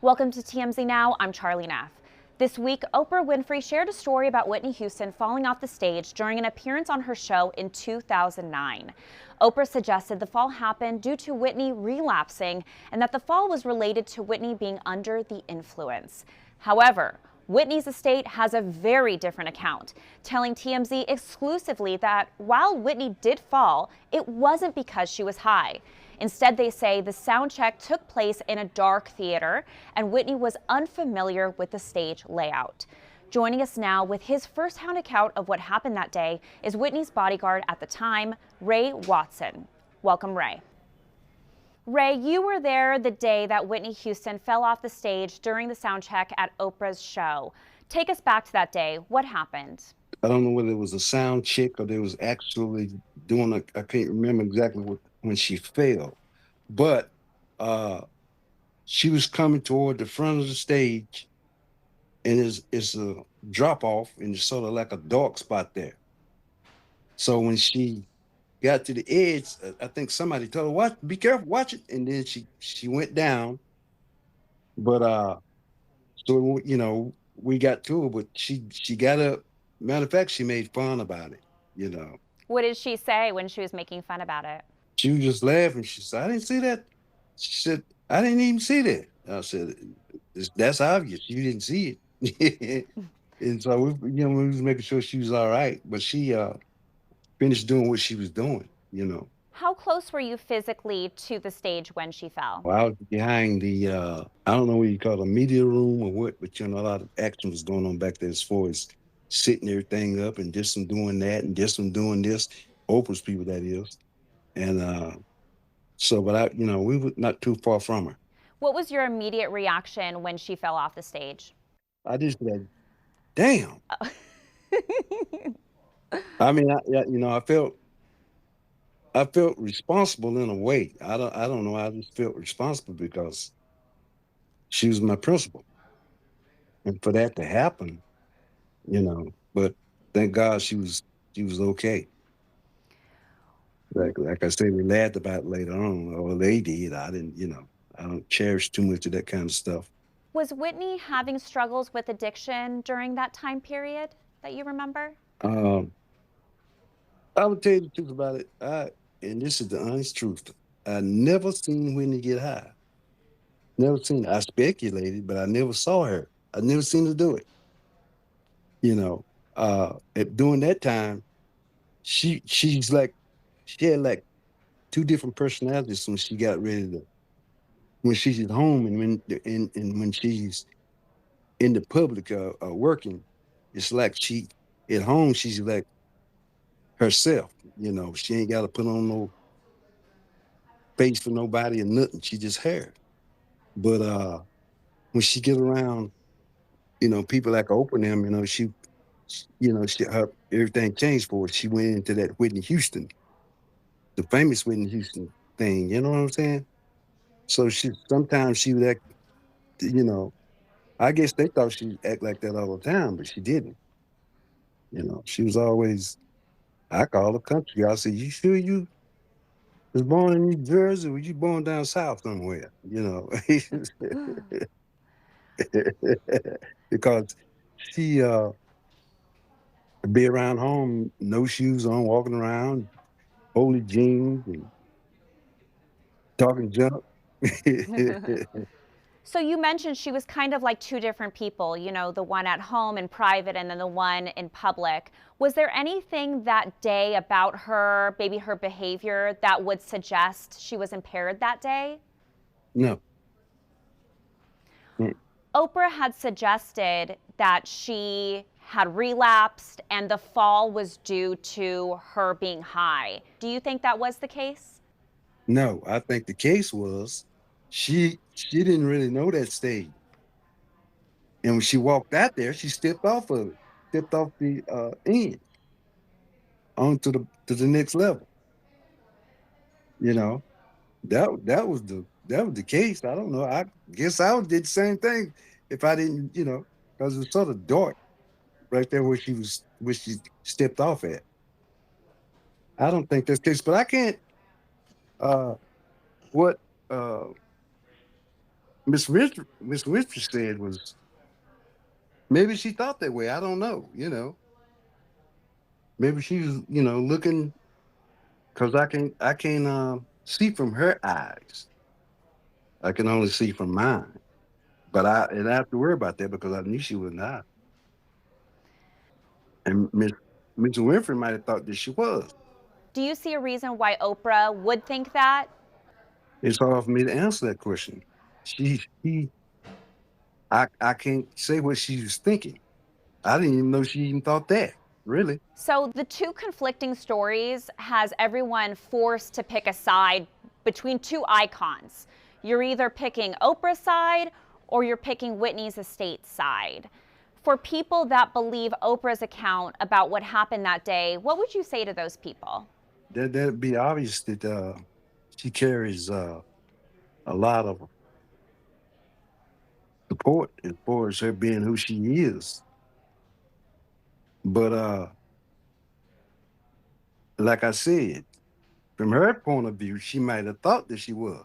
Welcome to TMZ Now. I'm Charlie Neff. This week, Oprah Winfrey shared a story about Whitney Houston falling off the stage during an appearance on her show in 2009. Oprah suggested the fall happened due to Whitney relapsing and that the fall was related to Whitney being under the influence. However, Whitney's estate has a very different account, telling TMZ exclusively that while Whitney did fall, it wasn't because she was high. Instead, they say the sound check took place in a dark theater and Whitney was unfamiliar with the stage layout. Joining us now with his first-hand account of what happened that day is Whitney's bodyguard at the time, Ray Watson. Welcome, Ray. Ray, you were there the day that Whitney Houston fell off the stage during the sound check at Oprah's show. Take us back to that day. What happened? I don't know whether it was a sound check or they was actually doing I can't remember exactly when she fell, but she was coming toward the front of the stage, and it's a drop off, and it's sort of like a dark spot there. So when she got to the edge, I think somebody told her, "Watch, be careful, watch it," and then she went down. But so we got to her, but she got up. Matter of fact, she made fun about it. What did she say when she was making fun about it? She was just laughing. She said, "I didn't see that." She said, "I didn't even see that." I said, "That's obvious. You didn't see it." And so we was making sure she was all right. But she finished doing what she was doing. How close were you physically to the stage when she fell? Well, I was behind the I don't know what you call it, a media room or what, but a lot of action was going on back there as far as setting everything up and just some doing that and just some doing this. Oprah's people, that is. And so, but we were not too far from her. What was your immediate reaction when she fell off the stage? I just said, "Damn." I mean, I felt responsible in a way. I don't know. I just felt responsible because she was my principal, and for that to happen. But thank God she was okay. Like I said, we laughed about it later on, or they did. I didn't. I don't cherish too much of that kind of stuff. Was Whitney having struggles with addiction during that time period that you remember? Um, I would tell you the truth about it. And this is the honest truth. I never seen Whitney get high. Never seen her. I speculated, but I never saw her. I never seen her do it. During that time, she had like two different personalities when she got ready to when she's at home and when she's in the public working. It's like she at home she's like herself. She ain't got to put on no face for nobody or nothing. She just her. But when she get around, people like Oprah and them, her everything changed for her. She went into that Whitney Houston, the famous Whitney Houston thing. You know what I'm saying? So sometimes she would act, you know, I guess they thought she'd act like that all the time, but she didn't. She was always, I call her country. I said, "You sure you was born in New Jersey or were you born down south somewhere?" Because she be around home, no shoes on, walking around, holy jeans and talking junk. So you mentioned she was kind of like two different people, the one at home in private and then the one in public. Was there anything that day about her, maybe her behavior, that would suggest she was impaired that day? No. Mm. Oprah had suggested that she had relapsed and the fall was due to her being high. Do you think that was the case? No, I think the case was she didn't really know that stage. And when she walked out there, she stepped off of it, stepped off the end onto the next level. You know, that was the case. I don't know. I guess I would did the same thing if I didn't, because it was sort of dark right there where she stepped off at. I don't think that's the case, but I can't. Uh, what uh, Miss Winfrey said was maybe she thought that way. I don't know. Maybe she was looking because I can see from her eyes. I can only see from mine. But I didn't have to worry about that because I knew she was not. And Miss Winfrey might have thought that she was. Do you see a reason why Oprah would think that? It's hard for me to answer that question. She I can't say what she was thinking. I didn't even know she even thought that. Really. So the two conflicting stories has everyone forced to pick a side between two icons. You're either picking Oprah's side or you're picking Whitney's estate side. For people that believe Oprah's account about what happened that day, what would you say to those people? That'd be obvious that she carries a lot of support as far as her being who she is. But like I said, from her point of view, she might have thought that she was.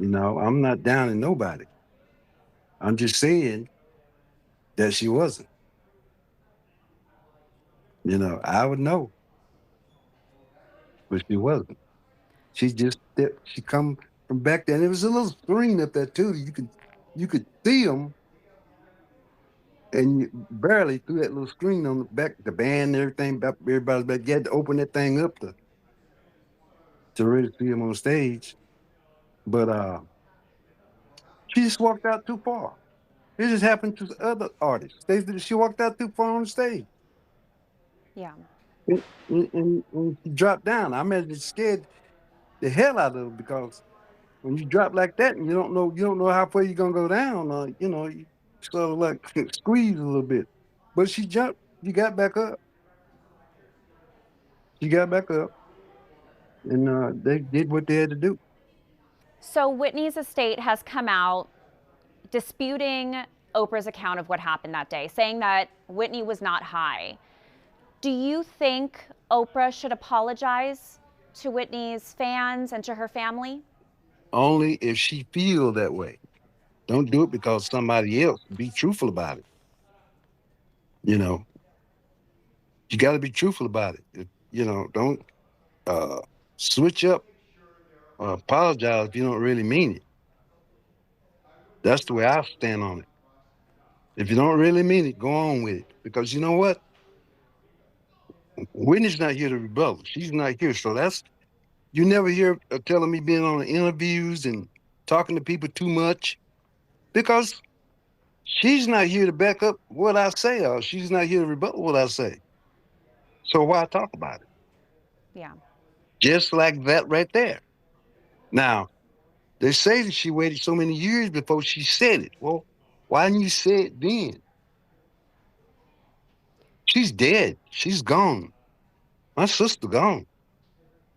I'm not downing nobody. I'm just saying that she wasn't. I would know, but she wasn't. She come from back there, and there was a little screen up there too. You could see them, and you barely through that little screen on the back, the band and everything. Everybody's back. You had to open that thing up to really see them on stage. But she just walked out too far. It just happened to other artists. She walked out too far on stage. Yeah. And she dropped down. I imagine it scared the hell out of her because when you drop like that and you don't know how far you're gonna go down, you sort of like squeeze a little bit. But she jumped, she got back up. She got back up and they did what they had to do. So Whitney's estate has come out disputing Oprah's account of what happened that day, saying that Whitney was not high. Do you think Oprah should apologize to Whitney's fans and to her family? Only if she feel that way. Don't do it because somebody else. Be truthful about it. You know, you got to be truthful about it. Don't uh, switch up or apologize if you don't really mean it. That's the way I stand on it. If you don't really mean it, go on with it. Because you know what? Whitney's not here to rebuttal. She's not here. So you never hear her telling me being on the interviews and talking to people too much because she's not here to back up what I say or she's not here to rebuttal what I say. So why talk about it? Yeah. Just like that right there. Now, they say that she waited so many years before she said it. Well, why didn't you say it then? She's dead. She's gone. My sister gone.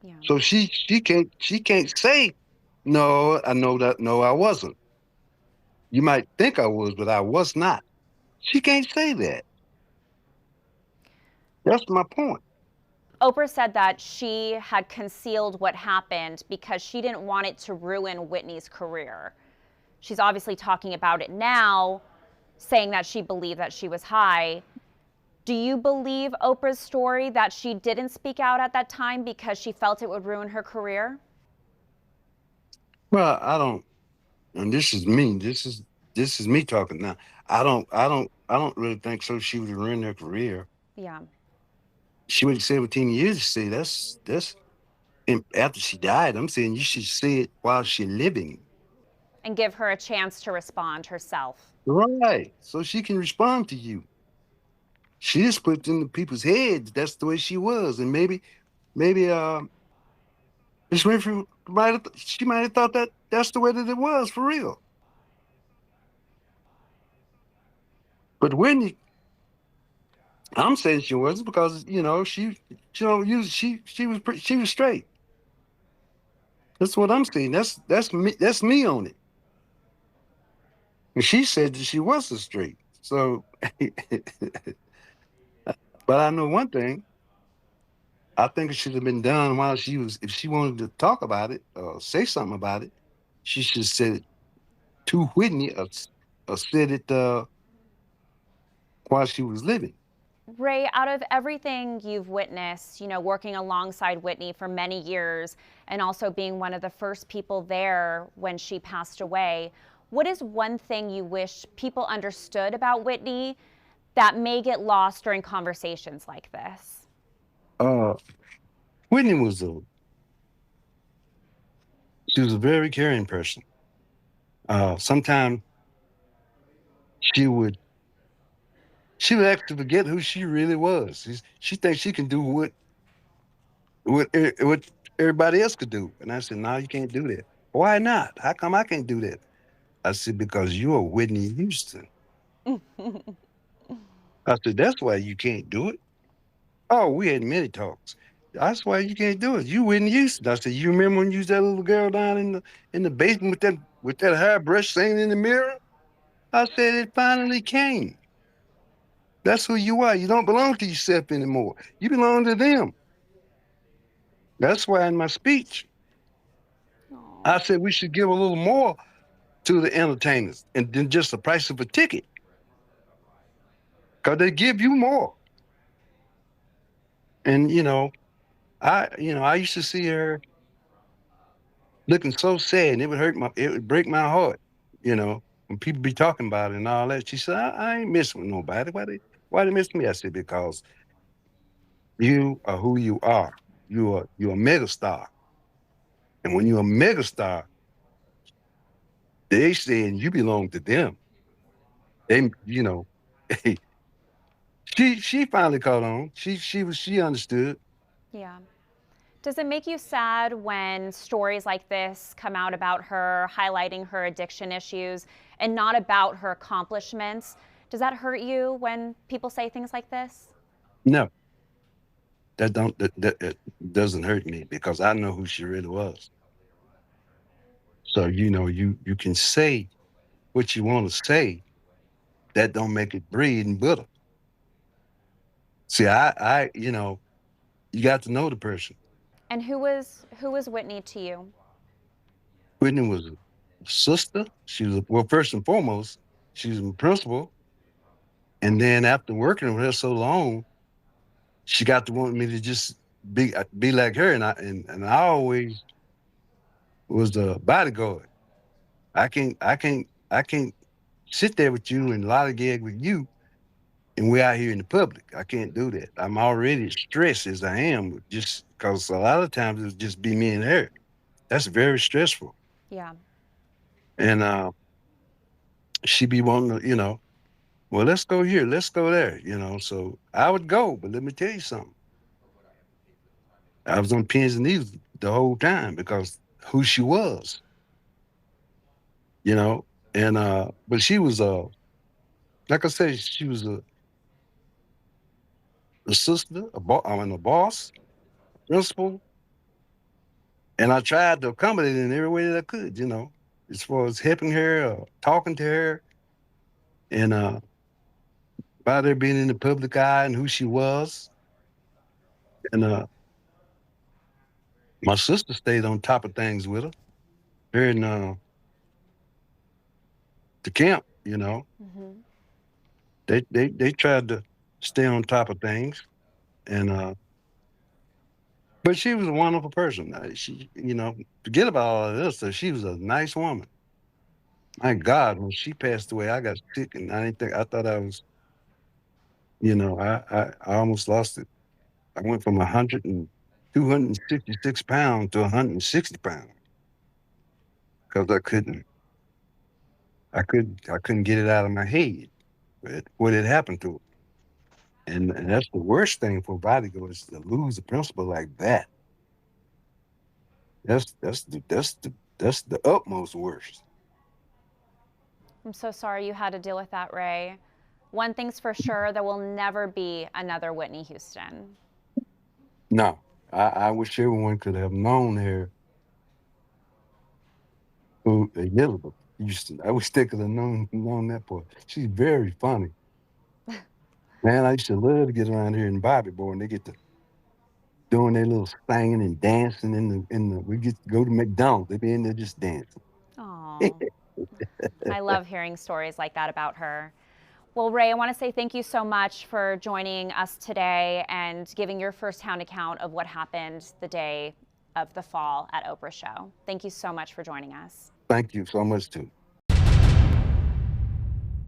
Yeah. So she can't say, no, I know that no, I wasn't. You might think I was, but I was not. She can't say that. That's my point. Oprah said that she had concealed what happened because she didn't want it to ruin Whitney's career. She's obviously talking about it now, saying that she believed that she was high. Do you believe Oprah's story that she didn't speak out at that time because she felt it would ruin her career? Well, I don't, and this is me. This is me talking now. I don't really think so. She would have ruined her career. Yeah. She waited 17 years to say that's and after she died. I'm saying you should say it while she's living. And give her a chance to respond herself. Right. So she can respond to you. She just put in the people's heads that's the way she was. And maybe Miss Winfrey she might have thought that that's the way that it was for real. But Whitney, I'm saying she wasn't because she was straight. That's what I'm saying. That's me on it. And she said that she wasn't straight. So, but I know one thing. I think it should have been done while she was. If she wanted to talk about it or say something about it, she should have said it to Whitney, or said it while she was living. Ray, out of everything you've witnessed, working alongside Whitney for many years and also being one of the first people there when she passed away, what is one thing you wish people understood about Whitney that may get lost during conversations like this? Uh, Whitney was she was a very caring person. Sometimes she would she would actually forget who she really was. She thinks she can do what everybody else could do. And I said, no, you can't do that. Why not? How come I can't do that? I said, because you're Whitney Houston. I said, that's why you can't do it. Oh, we had many talks. That's why you can't do it. You Whitney Houston. I said, you remember when you was that little girl down in the basement with that hairbrush singing in the mirror? I said, it finally came. That's who you are. You don't belong to yourself anymore. You belong to them. That's why in my speech, I Oh, said we should give a little more to the entertainers and than just the price of a ticket. Because they give you more. And I used to see her looking so sad, and it would break my heart, when people be talking about it and all that. She said, I ain't messing with nobody. Why they miss me? I said, because you are who you are. You're a megastar. And when you're a megastar, they saying you belong to them. They, she finally caught on. She understood. yeah. Does it make you sad when stories like this come out about her, highlighting her addiction issues and not about her accomplishments? Does that hurt you when people say things like this? No, that doesn't hurt me because I know who she really was. So you can say what you want to say. That don't make it breed and butter. See, you got to know the person. And who was Whitney to you? Whitney was a sister. She was well, first and foremost, she was a principal. And then after working with her so long, she got to want me to just be like her. And I always was the bodyguard. I can't sit there with you and lollygag with you, and we're out here in the public. I can't do that. I'm already stressed as I am, just because a lot of times it's just be me and her. That's very stressful. Yeah. And she be wanting to, well, let's go here, let's go there, So I would go, but let me tell you something. I was on pins and needles the whole time because who she was, you know. And but she was like I said, she was a sister, I mean, a boss, principal, and I tried to accommodate her in every way that I could, as far as helping her, talking to her, and about her being in the public eye and who she was. And my sister stayed on top of things with her. Her and the camp, Hmm. they tried to stay on top of things, and but she was a wonderful person. She, forget about all of this. She was a nice woman. My God, when she passed away, I got sick, and I didn't think I thought I was, I almost lost it. I went from 266 pounds to 160 pounds because I couldn't get it out of my head what had happened to her. And that's the worst thing for a bodyguard is to lose a principal like that. That's the utmost worst. I'm so sorry you had to deal with that, Ray. One thing's for sure, there will never be another Whitney Houston. No, I wish everyone could have known her who Elizabeth Houston. I wish they could have known that part. She's very funny. Man, I used to love to get around here in Bobby Boy and they get to doing their little singing and dancing in the we get to go to McDonald's. They be in there just dancing. Oh, Oh, I love hearing stories like that about her. Well, Ray, I want to say thank you so much for joining us today and giving your firsthand account of what happened the day of the fall at Oprah's show. Thank you so much for joining us. Thank you so much too.